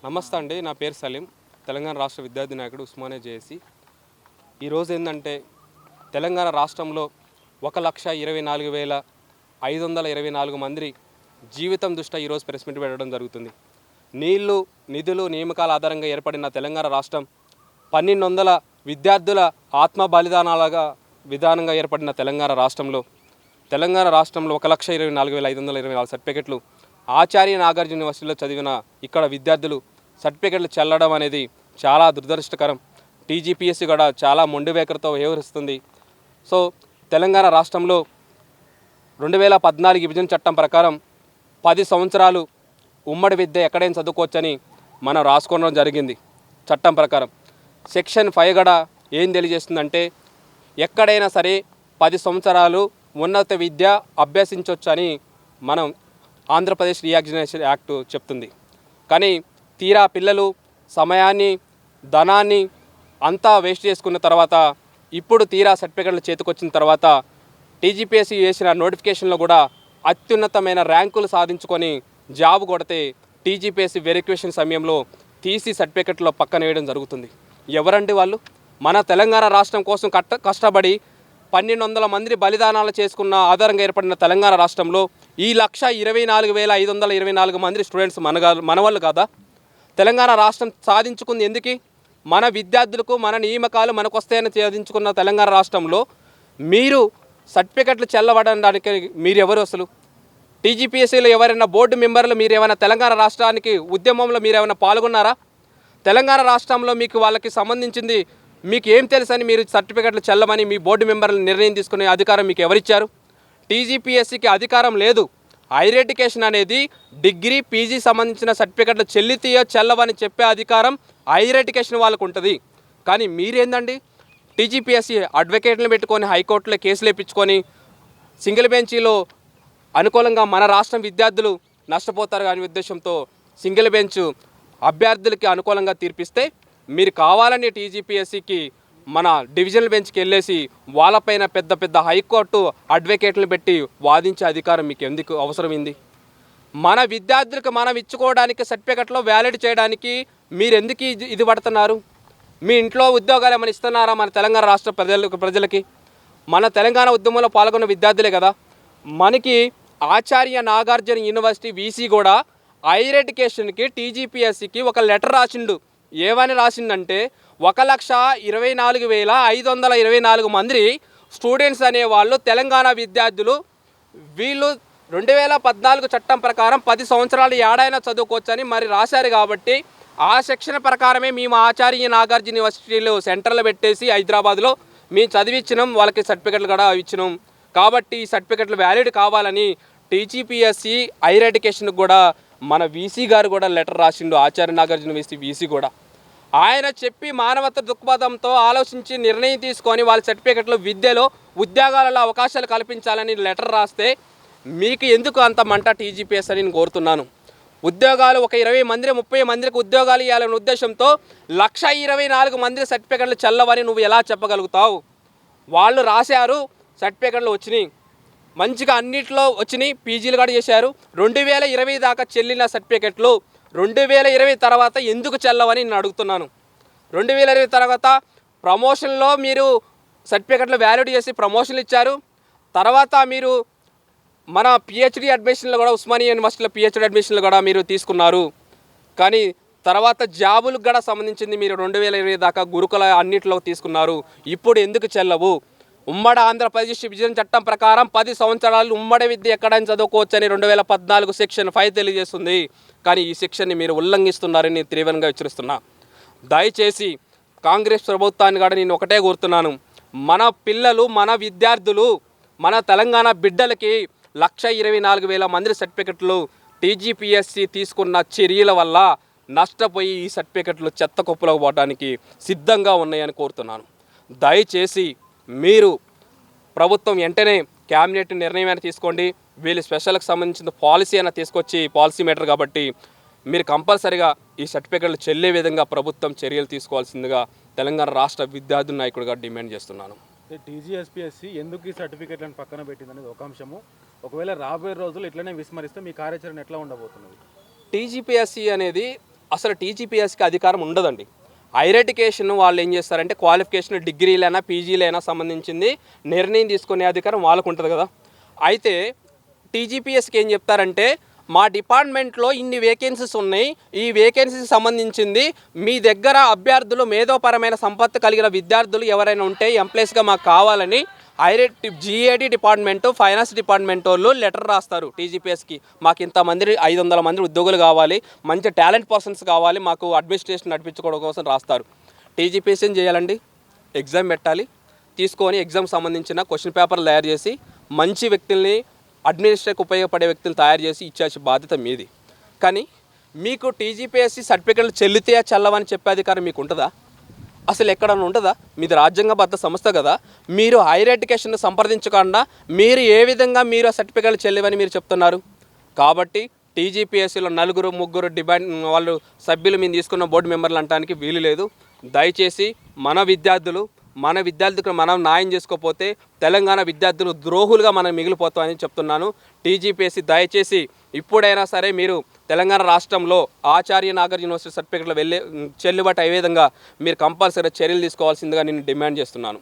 నమస్తే అండి. నా పేరు సలీం. తెలంగాణ రాష్ట్ర విద్యార్థి నాయకుడు ఉస్మానియా జేఏసీ. ఈరోజు ఏంటంటే తెలంగాణ రాష్ట్రంలో 1,24,524 మంది జీవితం దృష్ట్యా ఈరోజు ప్రెస్ మీట్ పెట్టడం జరుగుతుంది. నీళ్లు, నిధులు, నియామకాల ఆధారంగా ఏర్పడిన తెలంగాణ రాష్ట్రం 1,200 విద్యార్థుల ఆత్మ బలిదానాలుగా విధానంగా ఏర్పడిన తెలంగాణ రాష్ట్రంలో 1,24,524 సర్టిఫికెట్లు ఆచార్య నాగార్జున యూనివర్సిటీలో చదివిన ఇక్కడ విద్యార్థులు సర్టిఫికెట్లు చెల్లడం అనేది చాలా దురదృష్టకరం. టీజీపీఎస్సీ కూడా చాలా మొండివేకరతో వ్యవహరిస్తుంది. సో తెలంగాణ రాష్ట్రంలో 2014 విభజన చట్టం ప్రకారం 10 సంవత్సరాలు ఉమ్మడి విద్య ఎక్కడైనా చదువుకోవచ్చని మనం రాసుకోవడం జరిగింది. చట్టం ప్రకారం సెక్షన్ 5 కూడా ఏం తెలియజేస్తుందంటే ఎక్కడైనా సరే 10 సంవత్సరాలు ఉన్నత విద్య అభ్యసించవచ్చని మనం ఆంధ్రప్రదేశ్ రీఆర్గనైజేషన్ యాక్ట్ చెప్తుంది. కానీ తీరా పిల్లలు సమయాన్ని, ధనాన్ని అంతా వేస్ట్ చేసుకున్న తర్వాత ఇప్పుడు తీరా సర్టిఫికెట్లు చేతికొచ్చిన తర్వాత టీజీపీఎస్సీ వేసిన నోటిఫికేషన్లో కూడా అత్యున్నతమైన ర్యాంకులు సాధించుకొని జాబ్ కొడితే టీజీపీఎస్సీ వెరిఫికేషన్ సమయంలో తీసి సర్టిఫికెట్లో పక్కన వేయడం జరుగుతుంది. ఎవరండి వాళ్ళు? మన తెలంగాణ రాష్ట్రం కోసం కష్టపడి 1,200 మంది బలిదానాలు చేసుకున్న ఆధారంగా ఏర్పడిన తెలంగాణ రాష్ట్రంలో ఈ 1,24,524 మంది స్టూడెంట్స్ మనవాళ్ళు కాదా? తెలంగాణ రాష్ట్రం సాధించుకుంది ఎందుకు? మన విద్యార్థులకు మన నియామకాలు మనకు వస్తాయని సాధించుకున్న తెలంగాణ రాష్ట్రంలో మీరు సర్టిఫికెట్లు చెల్లబడడానికి మీరు ఎవరు? అసలు టీజీపీఎస్సీలో ఎవరైనా బోర్డు మెంబర్లు మీరు ఏమైనా తెలంగాణ రాష్ట్రానికి ఉద్యమంలో మీరు ఏమైనా పాల్గొన్నారా? తెలంగాణ రాష్ట్రంలో మీకు వాళ్ళకి సంబంధించింది మీకు ఏం తెలుసని మీరు సర్టిఫికెట్లు చెల్లమని మీ బోర్డు మెంబర్లు నిర్ణయం తీసుకునే అధికారం మీకు ఎవరిచ్చారు? టీజీపీఎస్సీకి అధికారం లేదు. హైయర్ ఎడ్యుకేషన్ అనేది డిగ్రీ, పీజీ సంబంధించిన సర్టిఫికెట్లు చెల్లితీయో చెల్లవని చెప్పే అధికారం హైయర్ ఎడ్యుకేషన్ వాళ్ళకు ఉంటుంది. కానీ మీరేందండి టీజీపీఎస్సీ అడ్వకేట్లను పెట్టుకొని హైకోర్టులో కేసులు వేయించుకొని సింగిల్ బెంచీలో అనుకూలంగా మన రాష్ట్రం విద్యార్థులు నష్టపోతారు అనే ఉద్దేశంతో సింగిల్ బెంచ్ అభ్యర్థులకి అనుకూలంగా తీర్పిస్తే మీరు కావాలని టీజీపీఎస్సీకి మన డివిజనల్ బెంచ్కి వెళ్ళేసి వాళ్ళపైన పెద్ద పెద్ద హైకోర్టు అడ్వకేట్లు పెట్టి వాదించే అధికారం మీకు ఎందుకు అవసరమైంది? మన విద్యార్థులకు మనం ఇచ్చుకోవడానికి సర్టిఫికెట్లో వ్యాలిడ్ చేయడానికి మీరు ఎందుకు ఇది పడుతున్నారు? మీ ఇంట్లో ఉద్యోగాలు ఏమైనా ఇస్తున్నారా మన తెలంగాణ రాష్ట్ర ప్రజలకి? మన తెలంగాణ ఉద్యమంలో పాల్గొన్న విద్యార్థులే కదా. మనకి ఆచార్య నాగార్జున యూనివర్సిటీ వీసీ కూడా హైయర్ ఎడ్యుకేషన్కి టీజీపీఎస్సీకి ఒక లెటర్ రాసిండు. ఏమని రాసిందంటే 1,24,524 మంది స్టూడెంట్స్ అనేవాళ్ళు తెలంగాణ విద్యార్థులు వీళ్ళు 2014 చట్టం ప్రకారం 10 సంవత్సరాలు ఏడైనా చదువుకోవచ్చని మరి రాశారు. కాబట్టి ఆ సెక్షన్ ప్రకారమే మేము ఆచార్య నాగార్జున యూనివర్సిటీలో సెంటర్లు పెట్టేసి హైదరాబాద్లో మేము చదివించినాం, వాళ్ళకి సర్టిఫికెట్లు కూడా ఇచ్చినాం. కాబట్టి ఈ సర్టిఫికెట్లు వ్యాలిడ్ కావాలని టీజీపీఎస్సీ హైయర్ ఎడ్యుకేషన్కి కూడా మన వీసీ గారు కూడా లెటర్ రాసిండు. ఆచార్య నాగార్జున వీసీ కూడా ఆయన చెప్పి మానవత దృక్పథంతో ఆలోచించి నిర్ణయం తీసుకొని వాళ్ళ సర్టిఫికెట్లు విద్యలో ఉద్యోగాలలో అవకాశాలు కల్పించాలని లెటర్ రాస్తే మీకు ఎందుకు అంత మంట టీజీపీఎస్ అని నేను కోరుతున్నాను. ఉద్యోగాలు ఒక 20 మంది 30 మందికి ఉద్యోగాలు ఇవ్వాలనే ఉద్దేశంతో 1,24,000 మంది సర్టిఫికెట్లు చెల్లవని నువ్వు ఎలా చెప్పగలుగుతావు? వాళ్ళు రాశారు, సర్టిఫికెట్లు వచ్చినాయి, మంచిగా అన్నిట్లో వచ్చినాయి, పీజీలు కూడా చేశారు. 2020 దాకా చెల్లిన సర్టిఫికెట్లు 2020 తర్వాత ఎందుకు చెల్లవని నేను అడుగుతున్నాను. 2020 తర్వాత ప్రమోషన్లో మీరు సర్టిఫికెట్లు వ్యాలిడ్ చేసి ప్రమోషన్లు ఇచ్చారు. తర్వాత మీరు మన పిహెచ్డి అడ్మిషన్లు కూడా ఉస్మానియా యూనివర్సిటీలో పిహెచ్డి అడ్మిషన్లు కూడా మీరు తీసుకున్నారు. కానీ తర్వాత జాబులకు కూడా సంబంధించింది మీరు 2020 దాకా గురుకుల అన్నింటిలో తీసుకున్నారు. ఇప్పుడు ఎందుకు చెల్లవు? ఉమ్మడి ఆంధ్రప్రదేశ్ విభజన చట్టం ప్రకారం 10 సంవత్సరాలు ఉమ్మడి విద్య ఎక్కడైనా చదువుకోవచ్చని 2014 సెక్షన్ 5 తెలియజేస్తుంది. కానీ ఈ సెక్షన్ని మీరు ఉల్లంఘిస్తున్నారని నేను తీవ్రంగా హెచ్చరిస్తున్నా. దయచేసి కాంగ్రెస్ ప్రభుత్వాన్ని కూడా నేను ఒకటే కోరుతున్నాను, మన పిల్లలు, మన విద్యార్థులు, మన తెలంగాణ బిడ్డలకి 1,24,000 మంది సర్టిఫికెట్లు టీజీపీఎస్సీ తీసుకున్న చర్యల వల్ల నష్టపోయి ఈ సర్టిఫికెట్లు చెత్త కుప్పలకు పోవడానికి సిద్ధంగా ఉన్నాయని కోరుతున్నాను. దయచేసి మీరు ప్రభుత్వం వెంటనే క్యాబినెట్ నిర్ణయం అయినా తీసుకోండి. వీళ్ళు స్పెషల్కి సంబంధించిన పాలసీ అయినా తీసుకొచ్చి, పాలసీ మేటర్ కాబట్టి మీరు కంపల్సరీగా ఈ సర్టిఫికెట్లు చెల్లే విధంగా ప్రభుత్వం చర్యలు తీసుకోవాల్సిందిగా తెలంగాణ రాష్ట్ర విద్యార్థి నాయకుడిగా డిమాండ్ చేస్తున్నాను. టీజీఎస్పీఎస్సీ ఎందుకు ఈ సర్టిఫికెట్లను పక్కన పెట్టిందనేది ఒక అంశము. ఒకవేళ రాబోయే రోజులు ఇట్లనే విస్మరిస్తే మీ కార్యాచరణ ఎట్లా ఉండబోతున్నది? టీజీపీఎస్సీ అనేది అసలు టీజీపీఎస్కి అధికారం ఉండదండి. హైయర్ ఎడ్యుకేషన్ వాళ్ళు ఏం చేస్తారంటే క్వాలిఫికేషన్ డిగ్రీలైనా పీజీలైనా సంబంధించింది నిర్ణయం తీసుకునే అధికారం వాళ్ళకు ఉంటుంది కదా. అయితే టీజీపీఎస్కి ఏం చెప్తారంటే మా డిపార్ట్మెంట్లో ఇన్ని వేకెన్సీస్ ఉన్నాయి, ఈ వేకెన్సీకి సంబంధించింది మీ దగ్గర అభ్యర్థులు మేధోపరమైన సంపత్తి కలిగిన విద్యార్థులు ఎవరైనా ఉంటే ఎంప్లాయీస్గా మాకు కావాలని జీఏడీ డిపార్ట్మెంటు ఫైనాన్స్ డిపార్ట్మెంట్ వాళ్ళు లెటర్ రాస్తారు టీజీపీఎస్కి. మాకు ఇంతమంది 500 మంది ఉద్యోగులు కావాలి, మంచి టాలెంట్ పర్సన్స్ కావాలి, మాకు అడ్మినిస్ట్రేషన్ నడిపించుకోవడం కోసం రాస్తారు. టీజీపీఎస్ ఏం చేయాలండి, ఎగ్జామ్ పెట్టాలి, తీసుకొని ఎగ్జామ్ సంబంధించిన క్వశ్చన్ పేపర్లు తయారు చేసి మంచి వ్యక్తుల్ని అడ్మినిస్ట్రేట్కి ఉపయోగపడే వ్యక్తులు తయారు చేసి ఇచ్చేసి బాధ్యత మీది. కానీ మీకు టీజీపీఎస్సీ సర్టిఫికెట్లు చెల్లితే చెల్లవని చెప్పే అధికారం మీకు ఉంటుందా? అసలు ఎక్కడన్నా ఉంటుందా? మీది రాజ్యాంగబద్ధ సంస్థ కదా. మీరు హైయర్ ఎడ్యుకేషన్ సంప్రదించకుండా మీరు ఏ విధంగా మీరు ఆ సర్టిఫికెట్లు చెల్లివని మీరు చెప్తున్నారు? కాబట్టి టీజీపీఎస్సీలో 4-3 వాళ్ళు సభ్యులు మేము తీసుకున్న బోర్డు మెంబర్లు అనడానికి వీలు లేదు. దయచేసి మన విద్యార్థులకు మనం న్యాయం చేసుకోకపోతే తెలంగాణ విద్యార్థులు ద్రోహులుగా మనం మిగిలిపోతామని చెప్తున్నాను. టీజీపీఎస్సీ దయచేసి ఇప్పుడైనా సరే మీరు తెలంగాణ రాష్ట్రంలో ఆచార్య నాగర్ యూనివర్సిటీ సర్టిఫికెట్లు చెల్లుబాటు అయ్యే విధంగా మీరు కంపల్సరీ చర్యలు తీసుకోవాల్సిందిగా నేను డిమాండ్ చేస్తున్నాను.